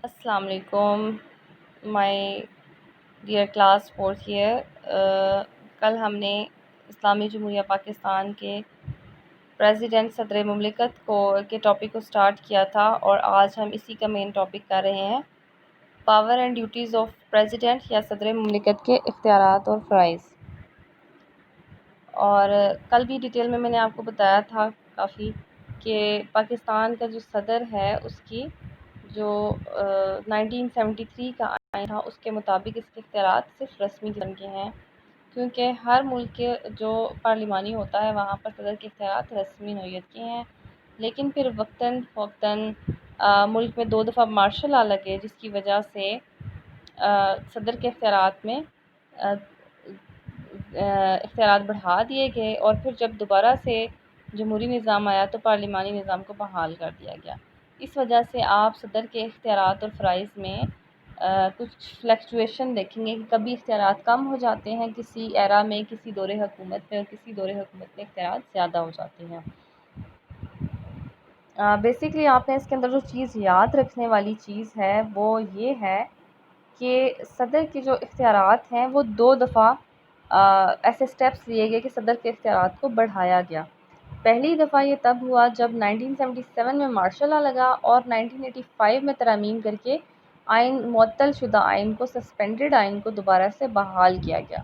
السلام علیکم my dear class fourth year. کل ہم نے اسلامی جمہوریہ پاکستان کے پریزیڈنٹ صدر مملکت کے ٹاپک کو سٹارٹ کیا تھا، اور آج ہم اسی کا مین ٹاپک کر رہے ہیں، power and duties of president یا صدر مملکت کے اختیارات اور فرائض. اور کل بھی ڈیٹیل میں نے آپ کو بتایا تھا کافی کہ پاکستان کا جو صدر ہے اس کی جو 1973 کا آئین تھا اس کے مطابق اس کے اختیارات صرف رسمی قسم کے ہیں، کیونکہ ہر ملک کے جو پارلیمانی ہوتا ہے وہاں پر صدر کے اختیارات رسمی نوعیت کے ہیں. لیکن پھر وقتاً فوقتاً ملک میں 2 دفعہ مارشل لا لگے، جس کی وجہ سے صدر کے اختیارات میں اختیارات بڑھا دیے گئے، اور پھر جب دوبارہ سے جمہوری نظام آیا تو پارلیمانی نظام کو بحال کر دیا گیا. اس وجہ سے آپ صدر کے اختیارات اور فرائض میں کچھ فلیکچویشن دیکھیں گے کہ کبھی اختیارات کم ہو جاتے ہیں کسی ایرا میں، کسی دور حکومت میں، اور کسی دور حکومت میں اختیارات زیادہ ہو جاتے ہیں. بیسکلی آپ نے اس کے اندر جو چیز یاد رکھنے والی چیز ہے وہ یہ ہے کہ صدر کے جو اختیارات ہیں وہ 2 دفعہ ایسے سٹیپس لیے گئے کہ صدر کے اختیارات کو بڑھایا گیا. پہلی دفعہ یہ تب ہوا جب 1977 میں مارشل لا لگا، اور 1985 میں ترامیم کر کے معطل شدہ آئین کو، سسپینڈڈ آئین کو دوبارہ سے بحال کیا گیا.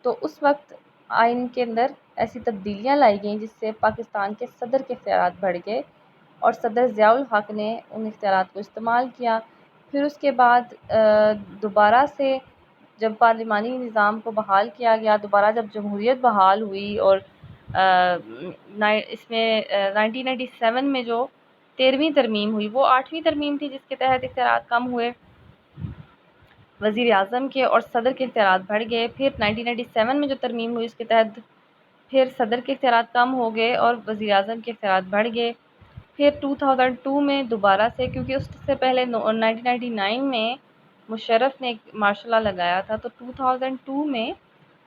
تو اس وقت آئین کے اندر ایسی تبدیلیاں لائی گئیں جس سے پاکستان کے صدر کے اختیارات بڑھ گئے، اور صدر ضیاء الحق نے ان اختیارات کو استعمال کیا. پھر اس کے بعد دوبارہ سے جب پارلیمانی نظام کو بحال کیا گیا، دوبارہ جب جمہوریت بحال ہوئی، اور اس میں 1997 میں جو 13ویں ترمیم ہوئی وہ 8ویں ترمیم تھی، جس کے تحت اختیارات کم ہوئے وزیر اعظم کے، اور صدر کے اختیارات بڑھ گئے. پھر 1997 میں جو ترمیم ہوئی اس کے تحت پھر صدر کے اختیارات کم ہو گئے اور وزیر اعظم کے اختیارات بڑھ گئے. پھر 2002 میں دوبارہ سے، کیونکہ اس سے پہلے 1999 میں مشرف نے ایک مارشل لا لگایا تھا، تو 2002 میں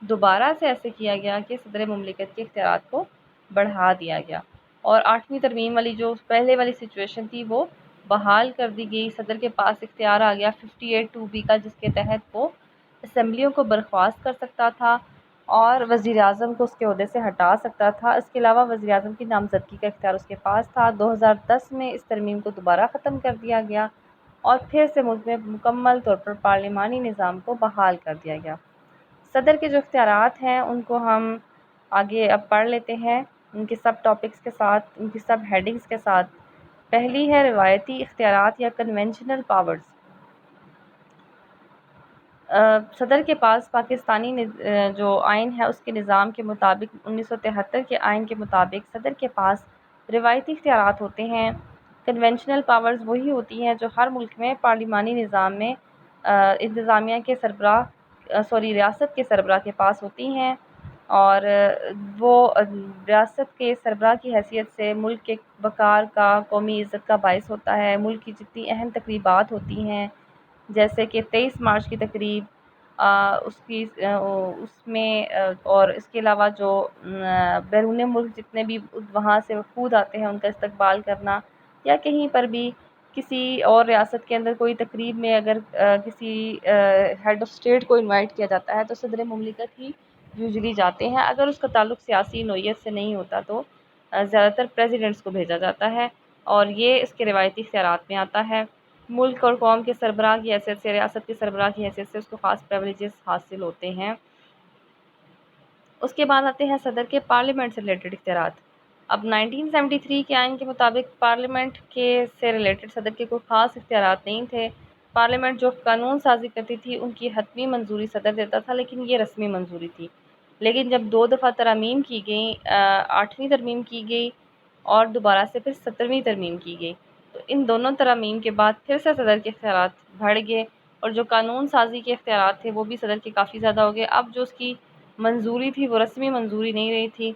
دوبارہ سے ایسے کیا گیا کہ صدر مملکت کے اختیارات کو بڑھا دیا گیا، اور 8ویں ترمیم والی جو پہلے والی سچویشن تھی وہ بحال کر دی گئی. صدر کے پاس اختیار آ گیا 58(2)B کا، جس کے تحت وہ اسمبلیوں کو برخاست کر سکتا تھا اور وزیر اعظم کو اس کے عہدے سے ہٹا سکتا تھا. اس کے علاوہ وزیر اعظم کی نامزدگی کا اختیار اس کے پاس تھا. 2010 میں اس ترمیم کو دوبارہ ختم کر دیا گیا، اور پھر سے ملک میں مکمل طور پر پارلیمانی نظام کو بحال کر دیا گیا. صدر کے جو اختیارات ہیں ان کو ہم آگے اب پڑھ لیتے ہیں، ان کے سب ٹاپکس کے ساتھ، ان کی سب ہیڈنگز کے ساتھ. پہلی ہے روایتی اختیارات یا کنونشنل پاورز. صدر کے پاس پاکستانی جو آئین ہے اس کے نظام کے مطابق 1973 کے آئین کے مطابق صدر کے پاس روایتی اختیارات ہوتے ہیں. کنونشنل پاورز وہی ہوتی ہیں جو ہر ملک میں پارلیمانی نظام میں انتظامیہ کے ریاست کے سربراہ کے پاس ہوتی ہیں، اور وہ ریاست کے سربراہ کی حیثیت سے ملک کے وقار کا، قومی عزت کا باعث ہوتا ہے. ملک کی جتنی اہم تقریبات ہوتی ہیں جیسے کہ 23 مارچ کی تقریب، اس میں اور اس کے علاوہ جو بیرون ملک جتنے بھی وہاں سے وفود آتے ہیں ان کا استقبال کرنا، یا کہیں پر بھی کسی اور ریاست کے اندر کوئی تقریب میں اگر کسی ہیڈ آف اسٹیٹ کو انوائٹ کیا جاتا ہے تو صدر مملکت ہی یوزلی جاتے ہیں. اگر اس کا تعلق سیاسی نوعیت سے نہیں ہوتا تو زیادہ تر پریزیڈنٹس کو بھیجا جاتا ہے، اور یہ اس کے روایتی اختیارات میں آتا ہے. ملک اور قوم کے سربراہ کی حیثیت سے، ریاست کے سربراہ کی حیثیت سے اس کو خاص پریویلیجز حاصل ہوتے ہیں. اس کے بعد آتے ہیں صدر کے پارلیمنٹ سے ریلیٹڈ اختیارات. اب 1973 کے آئین کے مطابق پارلیمنٹ کے سے ریلیٹڈ صدر کے کوئی خاص اختیارات نہیں تھے. پارلیمنٹ جو قانون سازی کرتی تھی ان کی حتمی منظوری صدر دیتا تھا، لیکن یہ رسمی منظوری تھی. لیکن جب 2 دفعہ ترامیم کی گئیں، 8ویں ترمیم کی گئی اور دوبارہ سے پھر 17ویں ترمیم کی گئی، تو ان دونوں ترامیم کے بعد پھر سے صدر کے اختیارات بڑھ گئے، اور جو قانون سازی کے اختیارات تھے وہ بھی صدر کے کافی زیادہ ہو گئے. اب جو اس کی منظوری تھی وہ رسمی منظوری نہیں رہی تھی،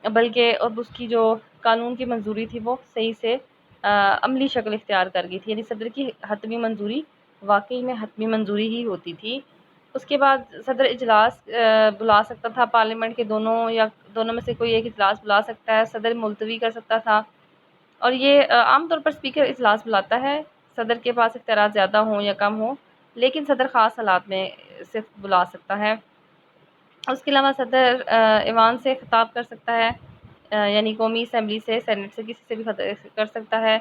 بلکہ اب اس کی جو قانون کی منظوری تھی وہ صحیح سے عملی شکل اختیار کر گئی تھی. یعنی صدر کی حتمی منظوری واقعی میں حتمی منظوری ہی ہوتی تھی. اس کے بعد صدر اجلاس بلا سکتا تھا پارلیمنٹ کے، دونوں میں سے کوئی ایک اجلاس بلا سکتا ہے. صدر ملتوی کر سکتا تھا، اور یہ عام طور پر اسپیکر اجلاس بلاتا ہے. صدر کے پاس اختیارات زیادہ ہوں یا کم ہوں، لیکن صدر خاص حالات میں صرف بلا سکتا ہے۔ اس کے علاوہ صدر ایوان سے خطاب کر سکتا ہے، یعنی قومی اسمبلی سے، سینٹ سے، کسی سے بھی کر سکتا ہے۔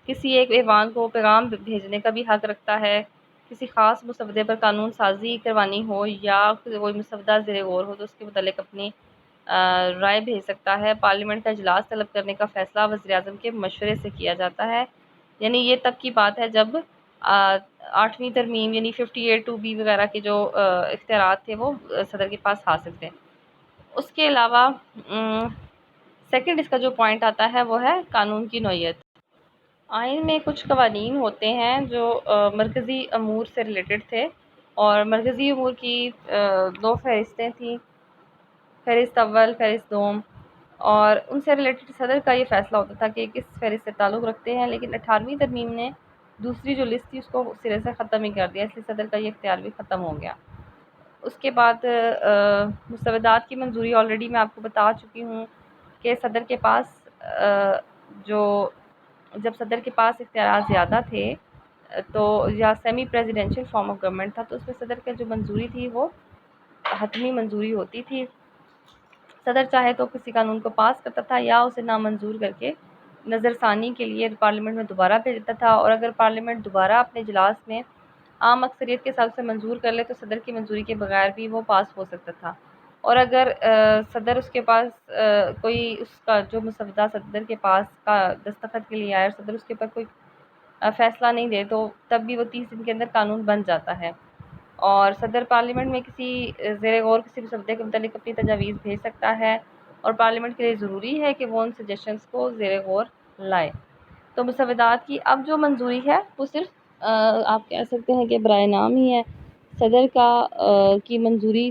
کسی ایک ایوان کو پیغام بھیجنے کا بھی حق رکھتا ہے۔ کسی خاص مسودے پر قانون سازی کروانی ہو یا کوئی مسودہ زیر غور ہو تو اس کے متعلق اپنی رائے بھیج سکتا ہے۔ پارلیمنٹ کا اجلاس طلب کرنے کا فیصلہ وزیر اعظم کے مشورے سے کیا جاتا ہے، یعنی یہ تب کی بات ہے جب 8ویں ترمیم یعنی 58(2)B وغیرہ کے جو اختیارات تھے وہ صدر کے پاس حاصل تھے۔ اس کے علاوہ سیکنڈ اس کا جو پوائنٹ آتا ہے وہ ہے قانون کی نوعیت۔ آئین میں کچھ قوانین ہوتے ہیں جو مرکزی امور سے ریلیٹڈ تھے، اور مرکزی امور کی 2 فہرستیں تھیں، فہرست اول، فہرست دوم، اور ان سے ریلیٹڈ صدر کا یہ فیصلہ ہوتا تھا کہ کس فہرست سے تعلق رکھتے ہیں، لیکن 18ویں ترمیم نے دوسری جو لسٹ تھی اس کو سرے سے ختم ہی کر دیا، اس لیے صدر کا یہ اختیار بھی ختم ہو گیا۔ اس کے بعد مسودات کی منظوری آلریڈی میں آپ کو بتا چکی ہوں کہ صدر کے پاس جب صدر کے پاس اختیارات زیادہ تھے تو یا semi presidential form of government تھا تو اس میں صدر کا جو منظوری تھی وہ حتمی منظوری ہوتی تھی۔ صدر چاہے تو کسی قانون کو پاس کرتا تھا یا اسے نامنظور کر کے نظر ثانی کے لیے پارلیمنٹ میں دوبارہ بھیجتا تھا، اور اگر پارلیمنٹ دوبارہ اپنے اجلاس میں عام اکثریت کے ساتھ سے منظور کر لے تو صدر کی منظوری کے بغیر بھی وہ پاس ہو سکتا تھا۔ اور اگر صدر اس کے پاس کوئی اس کا جو مسودہ صدر کے پاس کا دستخط کے لیے آئے اور صدر اس کے اوپر کوئی فیصلہ نہیں دے تو تب بھی وہ 30 دن کے اندر قانون بن جاتا ہے، اور صدر پارلیمنٹ میں کسی زیر غور کسی مسودے کے متعلق اپنی تجاویز بھیج سکتا ہے، اور پارلیمنٹ کے لیے ضروری ہے کہ وہ ان سجیشنز کو زیر غور لائے۔ تو مسودات کی اب جو منظوری ہے وہ صرف آپ کہہ سکتے ہیں کہ برائے نام ہی ہے۔ صدر کی منظوری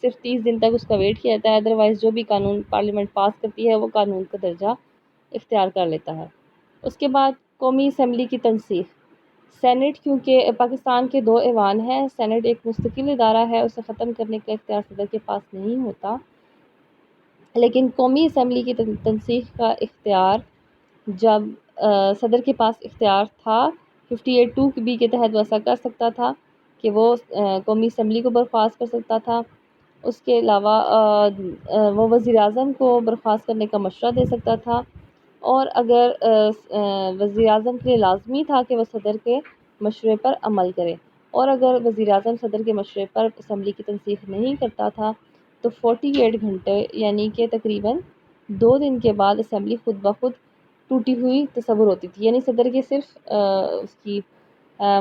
صرف 30 دن تک اس کا ویٹ کیا جاتا ہے، ادروائز جو بھی قانون پارلیمنٹ پاس کرتی ہے وہ قانون کا درجہ اختیار کر لیتا ہے۔ اس کے بعد قومی اسمبلی کی تنسیق۔ سینٹ کیونکہ پاکستان کے 2 ایوان ہیں، سینٹ ایک مستقل ادارہ ہے، اسے ختم کرنے کا اختیار صدر کے پاس نہیں ہوتا، لیکن قومی اسمبلی کی تنسیق کا اختیار جب صدر کے پاس اختیار تھا 58(2)B کے تحت وہ ایسا کر سکتا تھا کہ وہ قومی اسمبلی کو برخاست کر سکتا تھا۔ اس کے علاوہ وہ وزیر اعظم کو برخاست کرنے کا مشورہ دے سکتا تھا، اور اگر وزیر اعظم کے لیے لازمی تھا کہ وہ صدر کے مشورے پر عمل کرے، اور اگر وزیر اعظم صدر کے مشورے پر اسمبلی کی تنسیق نہیں کرتا تھا تو 48 گھنٹے یعنی کہ تقریباً 2 دن کے بعد اسمبلی خود بخود ٹوٹی ہوئی تصور ہوتی تھی، یعنی صدر کے صرف اس کی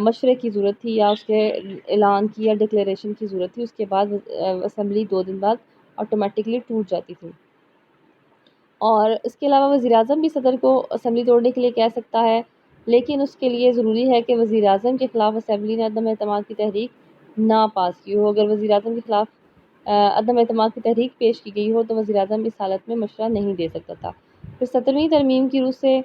مشورے کی ضرورت تھی یا اس کے اعلان کی یا ڈکلیریشن کی ضرورت تھی، اس کے بعد اسمبلی 2 دن بعد آٹومیٹکلی ٹوٹ جاتی تھی۔ اور اس کے علاوہ وزیر اعظم بھی صدر کو اسمبلی توڑنے کے لیے کہہ سکتا ہے، لیکن اس کے لیے ضروری ہے کہ وزیر اعظم کے خلاف اسمبلی نے عدم اعتماد کی تحریک نہ پاس کی ہو۔ اگر وزیر اعظم کے خلاف عدم اعتماد کی تحریک پیش کی گئی ہو تو وزیر اعظم اس حالت میں مشورہ نہیں دے سکتا تھا۔ پھر 17ویں ترمیم کی روح سے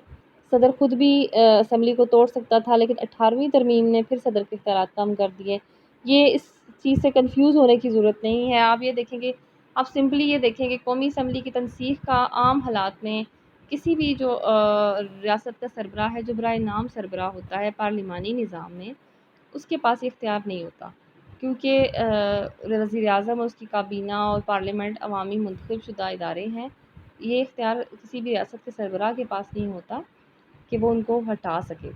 صدر خود بھی اسمبلی کو توڑ سکتا تھا، لیکن 18ویں ترمیم نے پھر صدر کے اختیارات کم کر دیے۔ یہ اس چیز سے کنفیوز ہونے کی ضرورت نہیں ہے، آپ یہ دیکھیں گے، آپ سمپلی یہ دیکھیں کہ قومی اسمبلی کی تنسیق کا عام حالات میں کسی بھی جو ریاست کا سربراہ ہے، جو برائے نام سربراہ ہوتا ہے پارلیمانی نظام میں، اس کے پاس اختیار نہیں ہوتا، کیونکہ وزیر اعظم اور اس کی کابینہ اور پارلیمنٹ عوامی منتخب شدہ ادارے ہیں۔ یہ اختیار کسی بھی ریاست کے سربراہ کے پاس نہیں ہوتا کہ وہ ان کو ہٹا سکے۔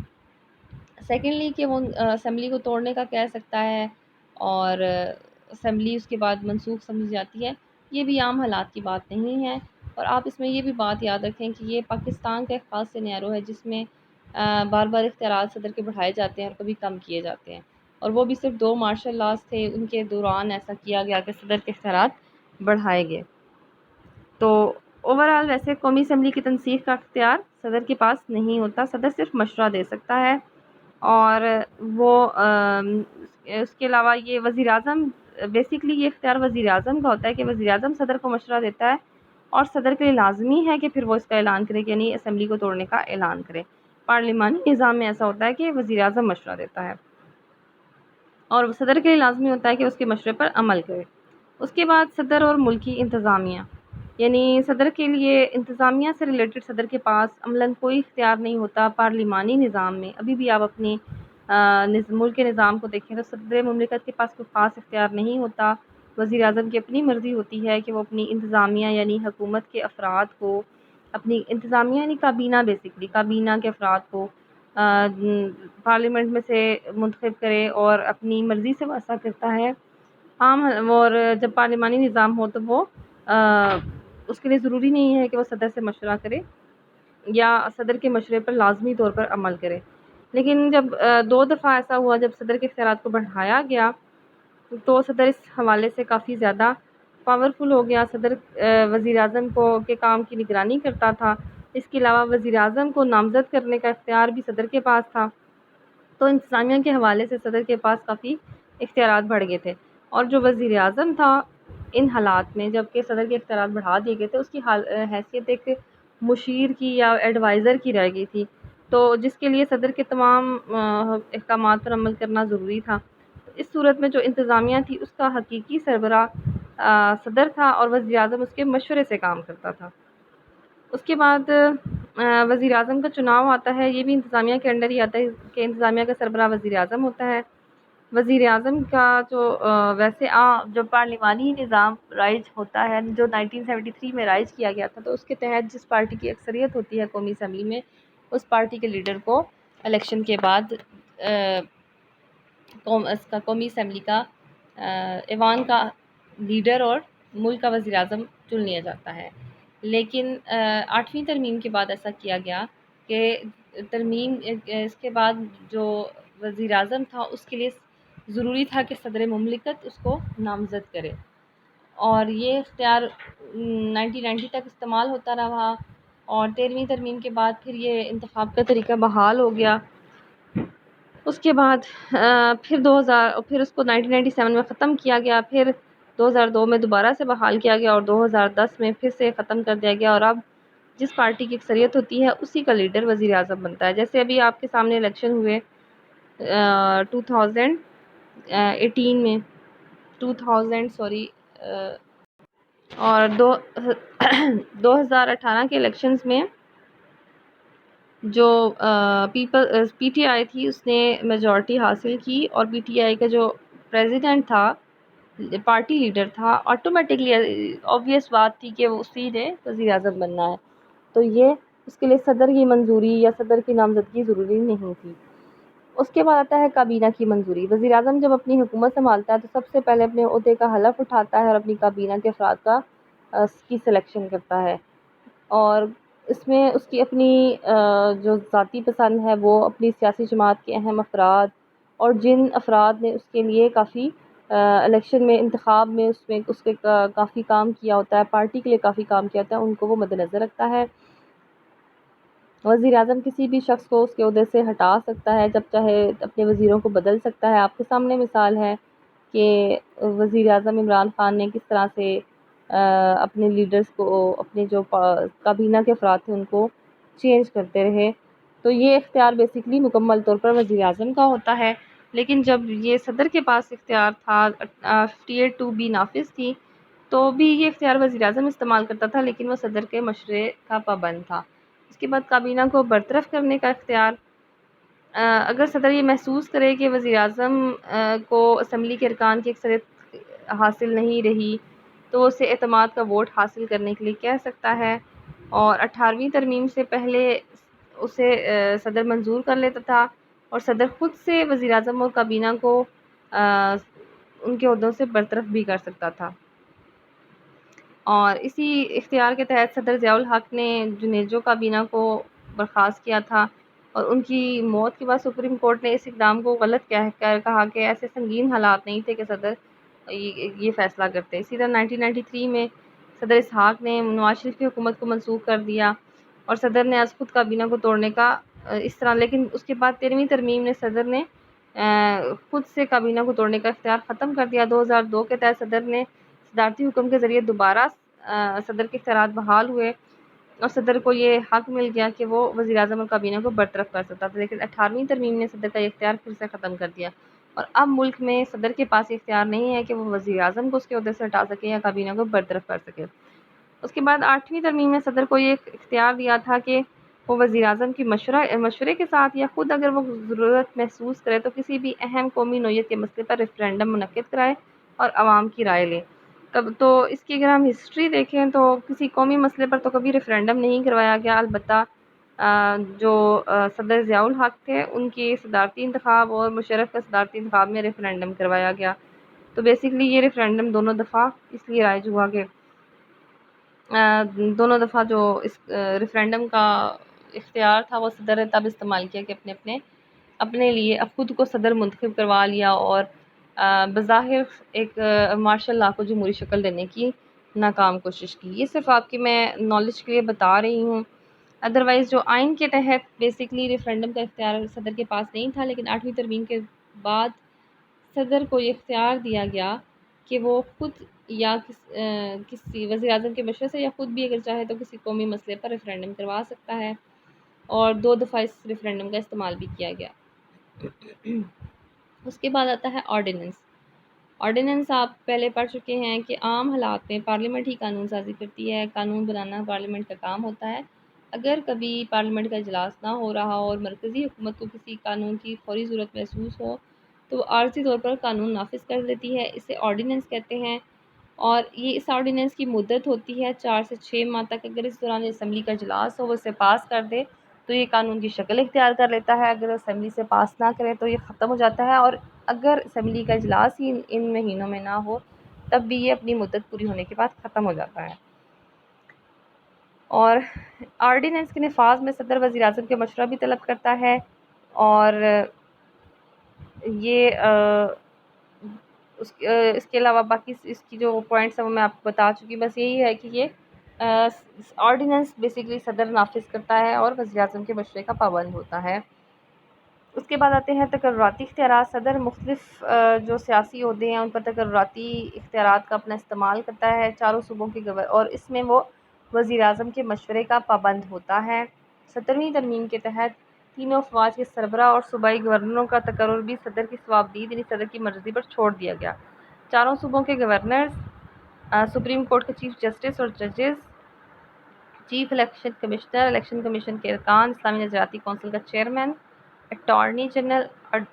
سیکنڈلی کہ وہ اسمبلی کو توڑنے کا کہہ سکتا ہے اور اسمبلی اس کے بعد منسوخ سمجھ جاتی ہے، یہ بھی عام حالات کی بات نہیں ہے۔ اور آپ اس میں یہ بھی بات یاد رکھیں کہ یہ پاکستان کا ایک خاص سینیرو ہے جس میں بار بار اختیارات صدر کے بڑھائے جاتے ہیں اور کبھی کم کیے جاتے ہیں، اور وہ بھی صرف 2 مارشل لاز تھے، ان کے دوران ایسا کیا گیا کہ صدر کے اختیارات بڑھائے گئے۔ تو اوورآل ویسے قومی اسمبلی کی تنسیق کا اختیار صدر کے پاس نہیں ہوتا، صدر صرف مشورہ دے سکتا ہے، اور وہ اس کے علاوہ یہ وزیر اعظم بیسکلی یہ اختیار وزیر اعظم کا ہوتا ہے کہ وزیر اعظم صدر کو مشورہ دیتا ہے، اور صدر کے لیے لازمی ہے کہ پھر وہ اس کا اعلان کرے کہ یعنی اسمبلی کو توڑنے کا اعلان کرے۔ پارلیمانی نظام میں ایسا ہوتا ہے کہ وزیر اعظم مشورہ دیتا ہے اور صدر کے لیے لازمی ہوتا ہے کہ اس کے مشورے پر عمل کرے۔ اس کے بعد صدر اور ملکی انتظامیہ، یعنی صدر کے لیے انتظامیہ سے ریلیٹڈ صدر کے پاس عملاً کوئی اختیار نہیں ہوتا۔ پارلیمانی نظام میں ابھی بھی آپ اپنی ملک کے نظام کو دیکھیں تو صدر مملکت کے پاس کوئی خاص اختیار نہیں ہوتا۔ وزیر اعظم کی اپنی مرضی ہوتی ہے کہ وہ اپنی انتظامیہ یعنی حکومت کے افراد کو، اپنی انتظامیہ یعنی کابینہ بیسکلی کابینہ کے افراد کو پارلیمنٹ میں سے منتخب کرے اور اپنی مرضی سے وہ ایسا کرتا ہے۔ عام اور جب پارلیمانی نظام ہو تو وہ اس کے لیے ضروری نہیں ہے کہ وہ صدر سے مشورہ کرے یا صدر کے مشورے پر لازمی طور پر عمل کرے۔ لیکن جب 2 دفعہ ایسا ہوا جب صدر کے اختیارات کو بڑھایا گیا تو صدر اس حوالے سے کافی زیادہ پاورفل ہو گیا۔ صدر وزیر اعظم کے کام کی نگرانی کرتا تھا۔ اس کے علاوہ وزیر اعظم کو نامزد کرنے کا اختیار بھی صدر کے پاس تھا۔ تو انتظامیہ کے حوالے سے صدر کے پاس کافی اختیارات بڑھ گئے تھے، اور جو وزیر اعظم تھا ان حالات میں جب کہ صدر کے اختیارات بڑھا دیے گئے تھے، اس کی حیثیت ایک مشیر کی یا ایڈوائزر کی رہ گئی تھی، تو جس کے لیے صدر کے تمام احکامات پر عمل کرنا ضروری تھا۔ اس صورت میں جو انتظامیہ تھی اس کا حقیقی سربراہ صدر تھا اور وزیر اعظم اس کے مشورے سے کام کرتا تھا۔ اس کے بعد وزیر اعظم کا چناؤ آتا ہے، یہ بھی انتظامیہ کے انڈر ہی آتا ہے کہ انتظامیہ کا سربراہ وزیر اعظم ہوتا ہے۔ وزیر اعظم کا جو ویسے جو پارلیمانی نظام رائج ہوتا ہے جو 1973 میں رائج کیا گیا تھا، تو اس کے تحت جس پارٹی کی اکثریت ہوتی ہے قومی اسمبلی میں، اس پارٹی کے لیڈر کو الیکشن کے بعد قومی اسمبلی کا ایوان کا لیڈر اور ملک کا وزیر اعظم چن لیا جاتا ہے۔ لیکن 8ویں ترمیم کے بعد ایسا کیا گیا کہ ترمیم اس کے بعد جو وزیر اعظم تھا اس کے لیے ضروری تھا کہ صدر مملکت اس کو نامزد کرے، اور یہ اختیار 1990 تک استعمال ہوتا رہا، اور 13ویں ترمیم کے بعد پھر یہ انتخاب کا طریقہ بحال ہو گیا۔ اس کے بعد پھر اس کو 1997 میں ختم کیا گیا، پھر 2002 میں دوبارہ سے بحال کیا گیا، اور 2010 میں پھر سے ختم کر دیا گیا، اور اب جس پارٹی کی اکثریت ہوتی ہے اسی کا لیڈر وزیر اعظم بنتا ہے۔ جیسے ابھی آپ کے سامنے الیکشن ہوئے 2018 میں 2000 سوری اور 2018 کے الیکشنز میں جو پی ٹی آئی تھی اس نے میجورٹی حاصل کی، اور پی ٹی آئی کا جو پریزیڈنٹ تھا، پارٹی لیڈر تھا، آٹومیٹکلی آبویس بات تھی کہ وہ اسی نے وزیر اعظم بننا ہے، تو یہ اس کے لیے صدر کی منظوری یا صدر کی نامزدگی ضروری نہیں تھی۔ اس کے بعد آتا ہے کابینہ کی منظوری۔ وزیر اعظم جب اپنی حکومت سنبھالتا ہے تو سب سے پہلے اپنے عہدے کا حلف اٹھاتا ہے اور اپنی کابینہ کے افراد کی سلیکشن کرتا ہے، اور اس میں اس کی اپنی جو ذاتی پسند ہے وہ اپنی سیاسی جماعت کے اہم افراد اور جن افراد نے اس کے لیے کافی الیکشن میں انتخاب میں اس کے کافی کام کیا ہوتا ہے، پارٹی کے لیے کافی کام کیا ہوتا ہے، ان کو وہ مد نظر رکھتا ہے۔ وزیر اعظم کسی بھی شخص کو اس کے عہدے سے ہٹا سکتا ہے، جب چاہے اپنے وزیروں کو بدل سکتا ہے۔ آپ کے سامنے مثال ہے کہ وزیر اعظم عمران خان نے کس طرح سے اپنے لیڈرز کو، اپنے جو کابینہ کے افراد تھے ان کو چینج کرتے رہے۔ تو یہ اختیار بیسیکلی مکمل طور پر وزیر اعظم کا ہوتا ہے، لیکن جب یہ صدر کے پاس اختیار تھا 58(2)B نافذ تھی، تو بھی یہ اختیار وزیر اعظم استعمال کرتا تھا، لیکن وہ صدر کے مشورے کا پابند تھا۔ اس کے بعد کابینہ کو برطرف کرنے کا اختیار، اگر صدر یہ محسوس کرے کہ وزیر اعظم کو اسمبلی کے ارکان کی اکثریت حاصل نہیں رہی تو وہ اسے اعتماد کا ووٹ حاصل کرنے کے لیے کہہ سکتا ہے، اور 18ویں ترمیم سے پہلے اسے صدر منظور کر لیتا تھا، اور صدر خود سے وزیر اعظم اور کابینہ کو ان کے عہدوں سے برطرف بھی کر سکتا تھا۔ اور اسی اختیار کے تحت صدر ضیاء الحق نے جنیجو کابینہ کو برخاست کیا تھا، اور ان کی موت کے بعد سپریم کورٹ نے اس اقدام کو غلط کہہ کر کہا کہ ایسے سنگین حالات نہیں تھے کہ صدر یہ فیصلہ کرتے۔ اسی طرح 1993 میں صدر اسحاق نے نواز شریف کی حکومت کو منسوخ کر دیا، اور صدر نے از خود کابینہ کو توڑنے کا اس طرح، لیکن اس کے بعد 13ویں ترمیم نے صدر نے خود سے کابینہ کو توڑنے کا اختیار ختم کر دیا۔ 2002 کے تحت صدر نے صدارتی حکم کے ذریعے دوبارہ صدر کے اختیارات بحال ہوئے، اور صدر کو یہ حق مل گیا کہ وہ وزیر اعظم اور کابینہ کو برطرف کر سکتا تھا، لیکن 18ویں ترمیم نے صدر کا یہ اختیار پھر سے ختم کر دیا، اور اب ملک میں صدر کے پاس یہ اختیار نہیں ہے کہ وہ وزیر اعظم کو اس کے عہدے سے ہٹا سکے یا کابینہ کو برطرف کر سکے۔ اس کے بعد 8ویں ترمیم نے صدر کو یہ اختیار دیا تھا کہ وہ وزیر اعظم کی مشورے کے ساتھ یا خود اگر وہ ضرورت محسوس کرے تو کسی بھی اہم قومی نوعیت کے مسئلے پر ریفرینڈم منعقد کرائے اور عوام کی رائے لے۔ تو اس کی اگر ہم ہسٹری دیکھیں تو کسی قومی مسئلے پر تو کبھی ریفرینڈم نہیں کروایا گیا، البتہ جو صدر ضیاء الحق تھے ان کے صدارتی انتخاب اور مشرف کا صدارتی انتخاب میں ریفرینڈم کروایا گیا۔ تو بیسیکلی یہ ریفرینڈم دونوں دفعہ اس لیے رائج ہوا کہ دونوں دفعہ جو اس ریفرینڈم کا اختیار تھا وہ صدر نے تب استعمال کیا کہ اپنے لیے اب خود کو صدر منتخب کروا لیا اور بظاہر ایک مارشل لا کو جمہوری شکل دینے کی ناکام کوشش کی۔ یہ صرف آپ کی میں نالج کے لیے بتا رہی ہوں، ادروائز جو آئین کے تحت بیسکلی ریفرینڈم کا اختیار صدر کے پاس نہیں تھا، لیکن 8ویں ترمیم کے بعد صدر کو یہ اختیار دیا گیا کہ وہ خود یا کسی وزیر اعظم کے مشورے سے یا خود بھی اگر چاہے تو کسی قومی مسئلے پر ریفرینڈم کروا سکتا ہے، اور 2 دفعہ اس ریفرینڈم کا استعمال بھی کیا گیا۔ اس کے بعد آتا ہے آرڈیننس۔ آرڈیننس آپ پہلے پڑھ چکے ہیں کہ عام حالات میں پارلیمنٹ ہی قانون سازی کرتی ہے، قانون بنانا پارلیمنٹ کا کام ہوتا ہے۔ اگر کبھی پارلیمنٹ کا اجلاس نہ ہو رہا اور مرکزی حکومت کو کسی قانون کی فوری ضرورت محسوس ہو تو وہ عارضی طور پر قانون نافذ کر دیتی ہے، اسے آرڈیننس کہتے ہیں، اور یہ اس آرڈیننس کی مدت ہوتی ہے 4 سے 6 ماہ تک۔ اگر اس دوران اسمبلی کا اجلاس ہو وہ اسے پاس کر دے تو یہ قانون کی شکل اختیار کر لیتا ہے، اگر اسمبلی سے پاس نہ کرے تو یہ ختم ہو جاتا ہے، اور اگر اسمبلی کا اجلاس ہی ان مہینوں میں نہ ہو تب بھی یہ اپنی مدت پوری ہونے کے بعد ختم ہو جاتا ہے۔ اور آرڈیننس کے نفاذ میں صدر وزیر اعظم کے مشورہ بھی طلب کرتا ہے، اور یہ اس کے علاوہ باقی اس کی جو پوائنٹس ہیں وہ میں آپ کو بتا چکی، بس یہی ہے کہ یہ آرڈیننس بیسیکلی صدر نافذ کرتا ہے اور وزیر اعظم کے مشورے کا پابند ہوتا ہے۔ اس کے بعد آتے ہیں تقرراتی اختیارات۔ صدر مختلف جو سیاسی عہدے ہیں ان پر تقرراتی اختیارات کا اپنا استعمال کرتا ہے چاروں صوبوں کے اور اس میں وہ وزیر اعظم کے مشورے کا پابند ہوتا ہے۔ 17ویں ترمیم کے تحت تینوں افواج کے سربراہ اور صوبائی گورنروں کا تقرر بھی صدر کی صوابدید یعنی صدر کی مرضی پر چھوڑ دیا گیا۔ چاروں صوبوں کے گورنرز، سپریم کورٹ کے چیف جسٹس اور ججز، chief election commissioner, election commission کے ارکان، اسلامی نظریاتی کونسل کا chairman, attorney general,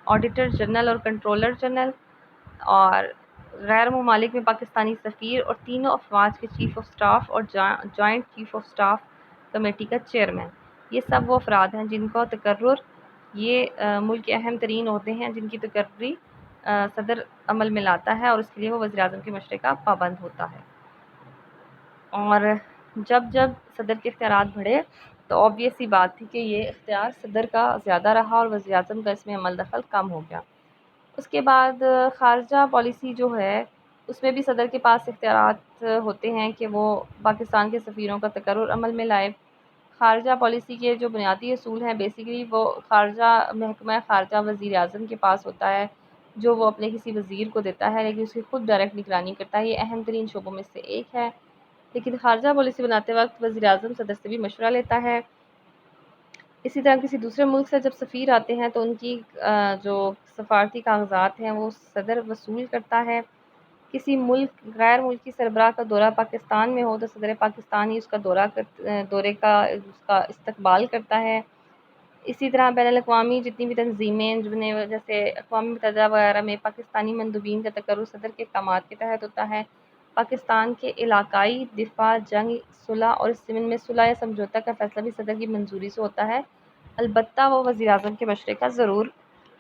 auditor general اور کنٹرولر جنرل، اور غیر ممالک میں پاکستانی سفیر، اور تینوں افواج کے چیف آف سٹاف اور joint chief of staff committee کا چیئرمین، یہ سب وہ افراد ہیں جن کا تقرر، یہ ملک کے اہم ترین عہدے ہیں جن کی تقرری صدر عمل میں لاتا ہے، اور اس کے لیے وہ وزیر اعظم کے مشورے کا پابند ہوتا ہے۔ اور جب صدر کے اختیارات بڑھے تو obvious سی بات تھی کہ یہ اختیار صدر کا زیادہ رہا اور وزیر اعظم کا اس میں عمل دخل کم ہو گیا۔ اس کے بعد خارجہ پالیسی جو ہے اس میں بھی صدر کے پاس اختیارات ہوتے ہیں کہ وہ پاکستان کے سفیروں کا تقرر عمل میں لائے۔ خارجہ پالیسی کے جو بنیادی اصول ہیں بیسیکلی وہ محکمہ خارجہ وزیر اعظم کے پاس ہوتا ہے، جو وہ اپنے کسی وزیر کو دیتا ہے، لیکن اس کی خود ڈائریکٹ نگرانی کرتا ہے۔ یہ اہم ترین شعبوں میں سے ایک ہے، لیکن خارجہ پالیسی بناتے وقت وزیر اعظم صدر سے بھی مشورہ لیتا ہے۔ اسی طرح کسی دوسرے ملک سے جب سفیر آتے ہیں تو ان کی جو سفارتی کاغذات ہیں وہ صدر وصول کرتا ہے۔ کسی غیر ملکی سربراہ کا دورہ پاکستان میں ہو تو صدر پاکستان ہی اس کا دورے کا استقبال کرتا ہے۔ اسی طرح بین الاقوامی جتنی بھی تنظیمیں جیسے اقوام متحدہ وغیرہ میں پاکستانی مندوبین کا تقرر صدر کے احکامات کے تحت ہوتا ہے۔ پاکستان کے علاقائی دفاع، جنگ، صلح اور اس ضمن میں صلح یا سمجھوتہ کا فیصلہ بھی صدر کی منظوری سے ہوتا ہے، البتہ وہ وزیر اعظم کے مشورے کا ضرور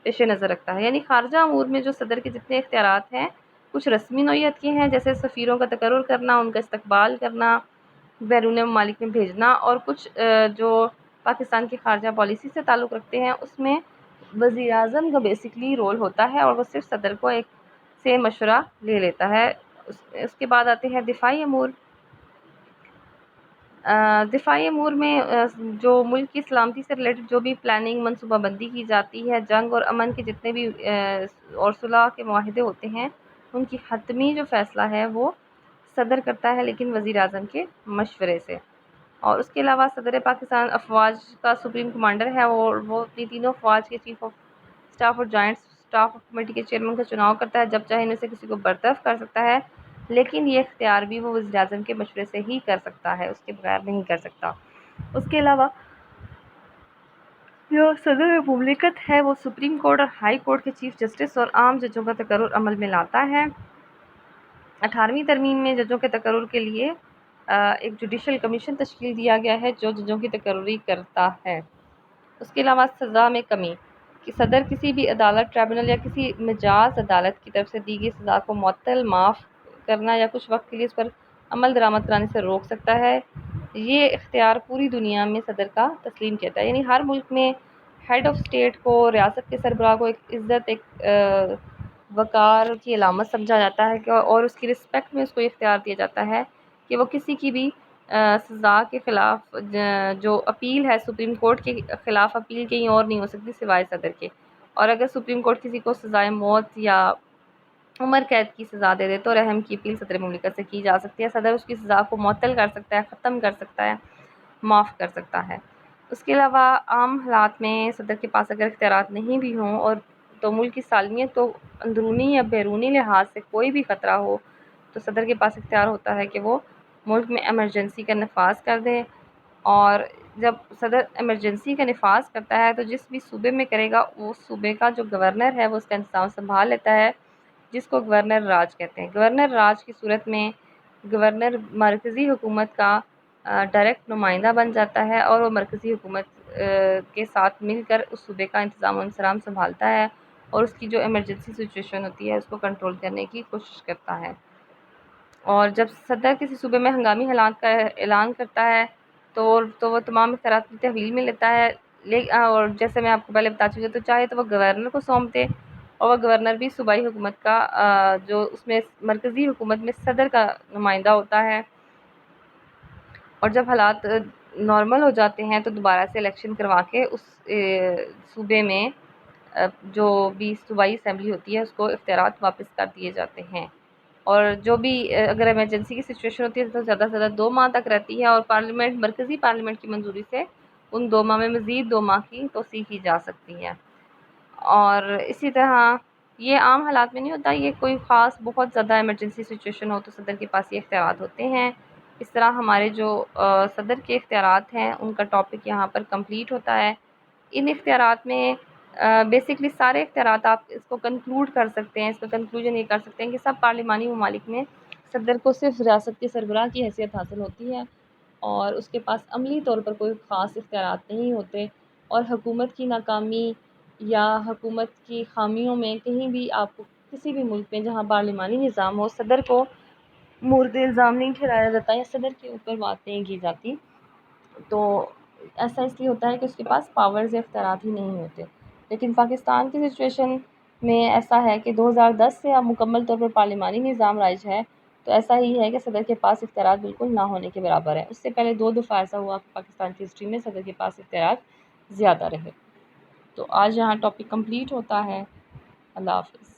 پیش نظر رکھتا ہے۔ یعنی خارجہ امور میں جو صدر کے جتنے اختیارات ہیں کچھ رسمی نوعیت کے ہیں، جیسے سفیروں کا تقرر کرنا، ان کا استقبال کرنا، بیرون ممالک میں بھیجنا، اور کچھ جو پاکستان کی خارجہ پالیسی سے تعلق رکھتے ہیں اس میں وزیر اعظم کا بیسکلی رول ہوتا ہے اور وہ صرف صدر کو سے مشورہ لے لیتا ہے۔ اس کے بعد آتے ہیں دفاعی امور۔ دفاعی امور میں جو ملک کی سلامتی سے ریلیٹڈ جو بھی پلاننگ، منصوبہ بندی کی جاتی ہے، جنگ اور امن کے جتنے بھی اور صلح کے معاہدے ہوتے ہیں ان کی حتمی جو فیصلہ ہے وہ صدر کرتا ہے، لیکن وزیر اعظم کے مشورے سے۔ اور اس کے علاوہ صدر پاکستان افواج کا سپریم کمانڈر ہے، وہ اپنی تینوں افواج کے چیف آف سٹاف اور جوائنٹ سٹاف کمیٹی کے چیئرمین کا چناؤ کرتا ہے، جب چاہے ان میں سے کسی کو برطرف کر سکتا ہے، لیکن یہ اختیار بھی وہ وزیر اعظم کے مشورے سے ہی کر سکتا ہے، اس کے بغیر نہیں کر سکتا۔ اس کے علاوہ جو صدر مملکت ہے وہ سپریم کورٹ اور ہائی کورٹ کے چیف جسٹس اور عام ججوں کا تقرر عمل میں لاتا ہے۔ 18ویں ترمیم میں ججوں کے تقرر کے لیے ایک جوڈیشل کمیشن تشکیل دیا گیا ہے جو ججوں کی تقرری کرتا ہے۔ اس کے علاوہ سزا میں کمی کہ صدر کسی بھی عدالت، ٹریبونل یا کسی مجاز عدالت کی طرف سے دی گئی سزا کو معطل، معاف کرنا یا کچھ وقت کے لیے اس پر عمل درآمد کرانے سے روک سکتا ہے۔ یہ اختیار پوری دنیا میں صدر کا تسلیم کیا ہے، یعنی ہر ملک میں ہیڈ آف اسٹیٹ کو، ریاست کے سربراہ کو ایک عزت، ایک وقار کی علامت سمجھا جاتا ہے کہ اور اس کی رسپیکٹ میں اس کو اختیار دیا جاتا ہے کہ وہ کسی کی بھی سزا کے خلاف جو اپیل ہے سپریم کورٹ کے خلاف اپیل کہیں اور نہیں ہو سکتی سوائے صدر کے۔ اور اگر سپریم کورٹ کسی کو سزائے موت یا عمر قید کی سزا دے دے تو رحم کی اپیل صدر مملکت سے کی جا سکتی ہے۔ صدر اس کی سزا کو معطل کر سکتا ہے، ختم کر سکتا ہے، معاف کر سکتا ہے۔ اس کے علاوہ عام حالات میں صدر کے پاس اگر اختیارات نہیں بھی ہوں اور تو ملک کی سالمیت کو اندرونی یا بیرونی لحاظ سے کوئی بھی خطرہ ہو تو صدر کے پاس اختیار ہوتا ہے کہ وہ ملک میں ایمرجنسی کا نفاذ کر دے۔ اور جب صدر ایمرجنسی کا نفاذ کرتا ہے تو جس بھی صوبے میں کرے گا اس صوبے کا جو گورنر ہے وہ اس کا انتظام سنبھال لیتا ہے، جس کو گورنر راج کہتے ہیں۔ گورنر راج کی صورت میں گورنر مرکزی حکومت کا ڈائریکٹ نمائندہ بن جاتا ہے اور وہ مرکزی حکومت کے ساتھ مل کر اس صوبے کا انتظام و انصرام سنبھالتا ہے اور اس کی جو ایمرجنسی سچویشن ہوتی ہے اس کو کنٹرول کرنے کی کوشش کرتا ہے۔ اور جب صدر کسی صوبے میں ہنگامی حالات کا اعلان کرتا ہے تو وہ تمام اختیارات کی تحویل میں لیتا ہے، اور جیسے میں آپ کو پہلے بتا چکی ہوں تو چاہے تو وہ گورنر کو سونپ دے، اور وہ گورنر بھی صوبائی حکومت کا جو اس میں مرکزی حکومت میں صدر کا نمائندہ ہوتا ہے۔ اور جب حالات نارمل ہو جاتے ہیں تو دوبارہ سے الیکشن کروا کے اس صوبے میں جو بھی صوبائی اسمبلی ہوتی ہے اس کو اختیارات واپس کر دیے جاتے ہیں۔ اور جو بھی اگر ایمرجنسی کی سچویشن ہوتی ہے تو زیادہ سے زیادہ 2 ماہ تک رہتی ہے، اور پارلیمنٹ، مرکزی پارلیمنٹ کی منظوری سے ان 2 ماہ میں مزید 2 ماہ کی توسیع کی جا سکتی ہے۔ اور اسی طرح یہ عام حالات میں نہیں ہوتا، یہ کوئی خاص بہت زیادہ ایمرجنسی سچویشن ہو تو صدر کے پاس یہ اختیارات ہوتے ہیں۔ اس طرح ہمارے جو صدر کے اختیارات ہیں ان کا ٹاپک یہاں پر کمپلیٹ ہوتا ہے۔ ان اختیارات میں بیسکلی سارے اختیارات آپ اس کو کنکلوڈ کر سکتے ہیں، اس کا کنکلوژن یہ کر سکتے ہیں کہ سب پارلیمانی ممالک میں صدر کو صرف ریاست کے سربراہ کی حیثیت حاصل ہوتی ہے اور اس کے پاس عملی طور پر کوئی خاص اختیارات نہیں ہوتے، اور حکومت کی ناکامی یا حکومت کی خامیوں میں کہیں بھی آپ کو کسی بھی ملک میں جہاں پارلیمانی نظام ہو صدر کو مورد الزام نہیں ٹھہرایا جاتا یا صدر کے اوپر بات نہیں کی جاتی، تو ایسا اس لیے ہوتا ہے کہ اس کے پاس پاورز یا اختیارات ہی نہیں ہوتے۔ لیکن پاکستان کی سچویشن میں ایسا ہے کہ 2010 سے اب مکمل طور پر پارلیمانی نظام رائج ہے، تو ایسا ہی ہے کہ صدر کے پاس اختیارات بالکل نہ ہونے کے برابر ہے۔ اس سے پہلے 2 دفعہ ایسا ہوا کہ پاکستان کی ہسٹری میں صدر کے پاس اختیارات زیادہ رہے۔ تو آج یہاں ٹاپک کمپلیٹ ہوتا ہے۔ اللہ حافظ۔